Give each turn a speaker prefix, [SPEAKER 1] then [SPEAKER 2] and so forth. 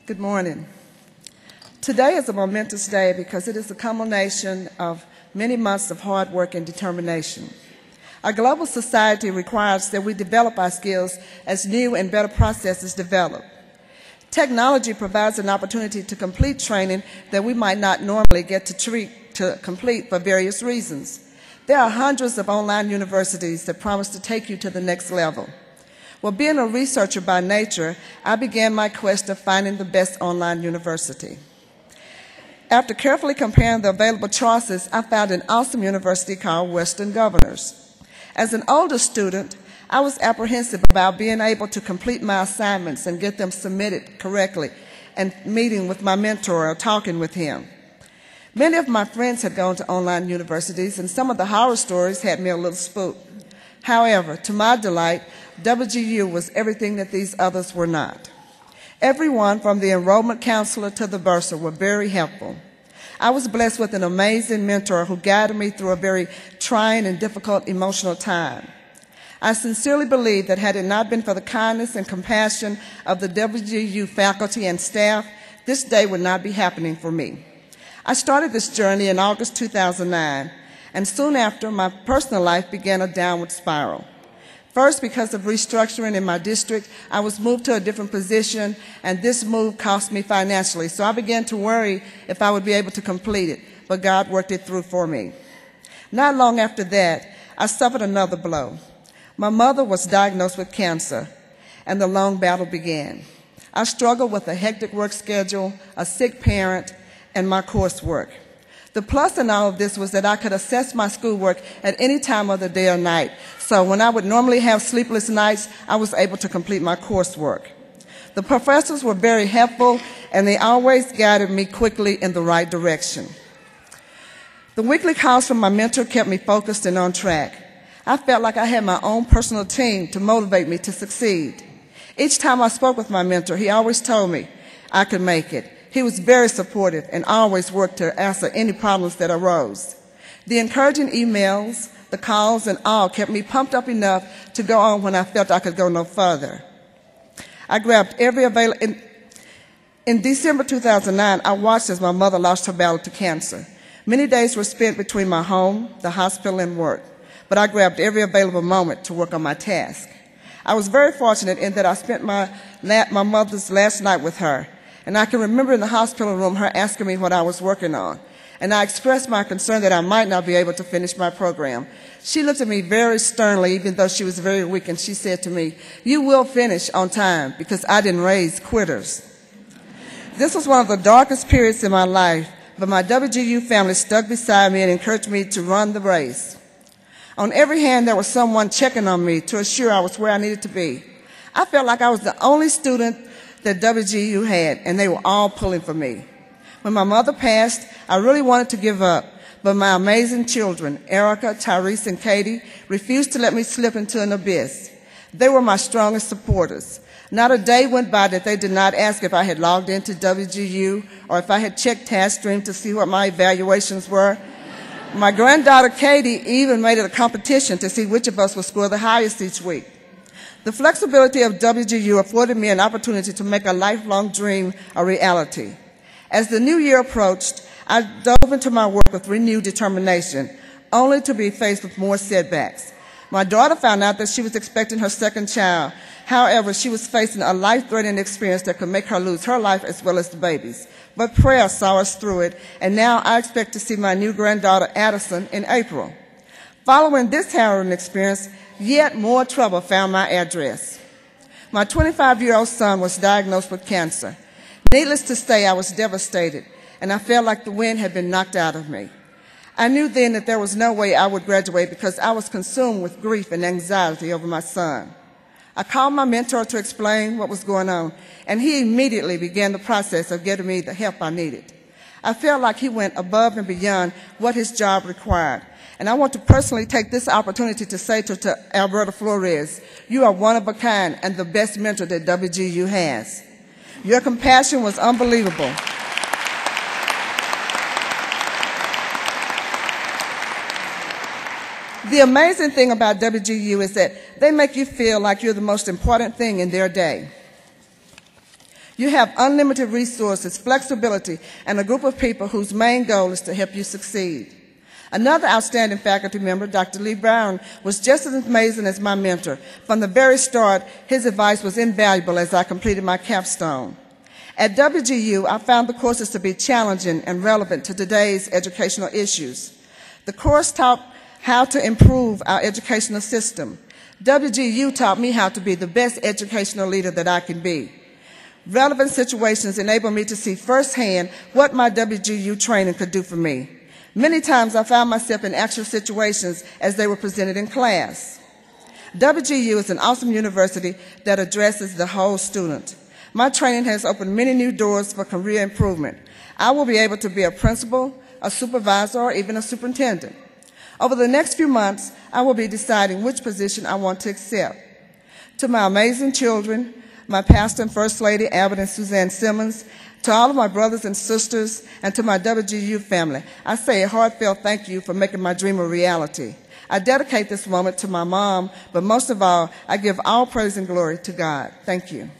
[SPEAKER 1] Good morning. Today is a momentous day because it is the culmination of many months of hard work and determination. Our global society requires that we develop our skills as new and better processes develop. Technology provides an opportunity to complete training that we might not normally get to complete for various reasons. There are hundreds of online universities that promise to take you to the next level. Well, being a researcher by nature, I began my quest of finding the best online university. After carefully comparing the available choices, I found an awesome university called Western Governors. As an older student, I was apprehensive about being able to complete my assignments and get them submitted correctly and meeting with my mentor or talking with him. Many of my friends had gone to online universities, and some of the horror stories had me a little spooked. However, to my delight, WGU was everything that these others were not. Everyone from the enrollment counselor to the bursar were very helpful. I was blessed with an amazing mentor who guided me through a very trying and difficult emotional time. I sincerely believe that had it not been for the kindness and compassion of the WGU faculty and staff, this day would not be happening for me. I started this journey in August 2009, and soon after, my personal life began a downward spiral. First, because of restructuring in my district, I was moved to a different position, and this move cost me financially. So I began to worry if I would be able to complete it, but God worked it through for me. Not long after that, I suffered another blow. My mother was diagnosed with cancer, and the long battle began. I struggled with a hectic work schedule, a sick parent, and my coursework. The plus in all of this was that I could assess my schoolwork at any time of the day or night. So when I would normally have sleepless nights, I was able to complete my coursework. The professors were very helpful, and they always guided me quickly in the right direction. The weekly calls from my mentor kept me focused and on track. I felt like I had my own personal team to motivate me to succeed. Each time I spoke with my mentor, he always told me I could make it. He was very supportive and always worked to answer any problems that arose. The encouraging emails, the calls, and all kept me pumped up enough to go on when I felt I could go no further. I grabbed every available... In December 2009, I watched as my mother lost her battle to cancer. Many days were spent between my home, the hospital, and work, but I grabbed every available moment to work on my task. I was very fortunate in that I spent my mother's last night with her. And I can remember in the hospital room her asking me what I was working on. And I expressed my concern that I might not be able to finish my program. She looked at me very sternly, even though she was very weak, and she said to me, "You will finish on time," because I didn't raise quitters. This was one of the darkest periods in my life, but my WGU family stuck beside me and encouraged me to run the race. On every hand, there was someone checking on me to assure I was where I needed to be. I felt like I was the only student that WGU had, and they were all pulling for me. When my mother passed, I really wanted to give up, but my amazing children, Erica, Tyrese, and Katie, refused to let me slip into an abyss. They were my strongest supporters. Not a day went by that they did not ask if I had logged into WGU or if I had checked TaskStream to see what my evaluations were. My granddaughter, Katie, even made it a competition to see which of us would score the highest each week. The flexibility of WGU afforded me an opportunity to make a lifelong dream a reality. As the new year approached, I dove into my work with renewed determination, only to be faced with more setbacks. My daughter found out that she was expecting her second child. However, she was facing a life-threatening experience that could make her lose her life as well as the baby's. But prayer saw us through it, and now I expect to see my new granddaughter, Addison, in April. Following this harrowing experience, yet more trouble found my address. My 25-year-old son was diagnosed with cancer. Needless to say, I was devastated, and I felt like the wind had been knocked out of me. I knew then that there was no way I would graduate because I was consumed with grief and anxiety over my son. I called my mentor to explain what was going on, and he immediately began the process of getting me the help I needed. I felt like he went above and beyond what his job required. And I want to personally take this opportunity to say to Alberta Flores, you are one of a kind and the best mentor that WGU has. Your compassion was unbelievable. The amazing thing about WGU is that they make you feel like you're the most important thing in their day. You have unlimited resources, flexibility, and a group of people whose main goal is to help you succeed. Another outstanding faculty member, Dr. Lee Brown, was just as amazing as my mentor. From the very start, his advice was invaluable as I completed my capstone. At WGU, I found the courses to be challenging and relevant to today's educational issues. The course taught how to improve our educational system. WGU taught me how to be the best educational leader that I can be. Relevant situations enable me to see firsthand what my WGU training could do for me. Many times I found myself in actual situations as they were presented in class. WGU is an awesome university that addresses the whole student. My training has opened many new doors for career improvement. I will be able to be a principal, a supervisor, or even a superintendent. Over the next few months, I will be deciding which position I want to accept. To my amazing children, my pastor and First Lady, Albert and Suzanne Simmons, to all of my brothers and sisters, and to my WGU family, I say a heartfelt thank you for making my dream a reality. I dedicate this moment to my mom, but most of all, I give all praise and glory to God. Thank you.